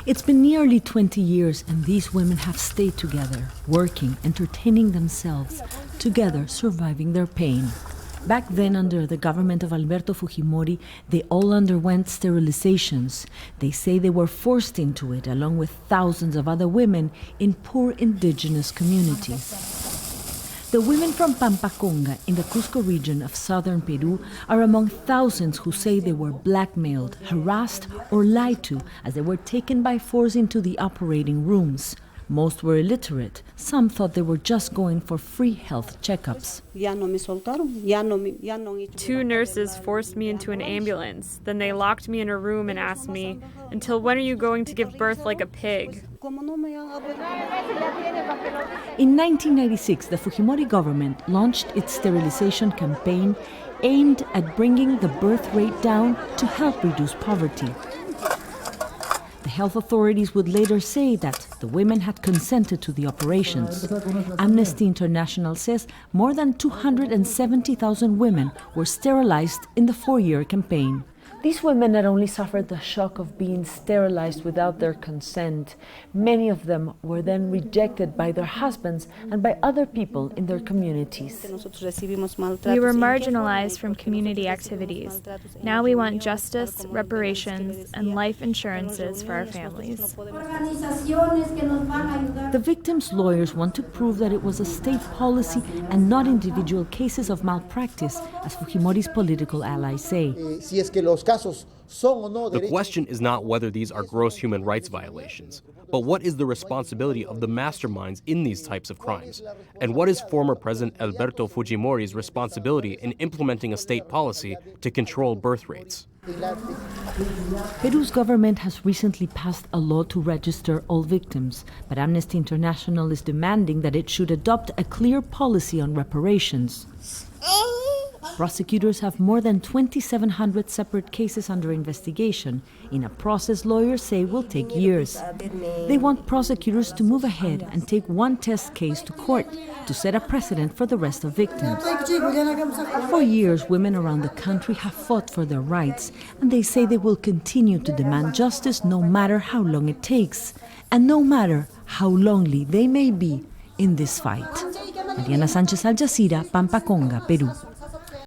It's been nearly 20 years and these women have stayed together, working, entertaining themselves, together surviving their pain. Back then, under the government of Alberto Fujimori, they all underwent sterilizations. They say they were forced into it, along with thousands of other women in poor indigenous communities. The women from Pampaconga in the Cusco region of southern Peru are among thousands who say they were blackmailed, harassed, or lied to as they were taken by force into the operating rooms. Most were illiterate. Some thought they were just going for free health checkups. 2 nurses forced me into an ambulance. Then they locked me in a room and asked me, "Until when are you going to give birth like a pig?" In 1996, the Fujimori government launched its sterilization campaign aimed at bringing the birth rate down to help reduce poverty. The health authorities would later say that the women had consented to the operations. Amnesty International says more than 270,000 women were sterilized in the 4-year campaign. These women not only suffered the shock of being sterilized without their consent, many of them were then rejected by their husbands and by other people in their communities. We were marginalized from community activities. Now we want justice, reparations, and life insurances for our families. The victims' lawyers want to prove that it was a state policy and not individual cases of malpractice, as Fujimori's political allies say. The question is not whether these are gross human rights violations, but what is the responsibility of the masterminds in these types of crimes? And what is former President Alberto Fujimori's responsibility in implementing a state policy to control birth rates? Peru's government has recently passed a law to register all victims, but Amnesty International is demanding that it should adopt a clear policy on reparations. Prosecutors have more than 2,700 separate cases under investigation, in a process lawyers say will take years. They want prosecutors to move ahead and take one test case to court to set a precedent for the rest of victims. For years, women around the country have fought for their rights, and they say they will continue to demand justice no matter how long it takes, and no matter how lonely they may be in this fight. Mariana Sánchez, Al Jazeera, Pampaconga, Perú.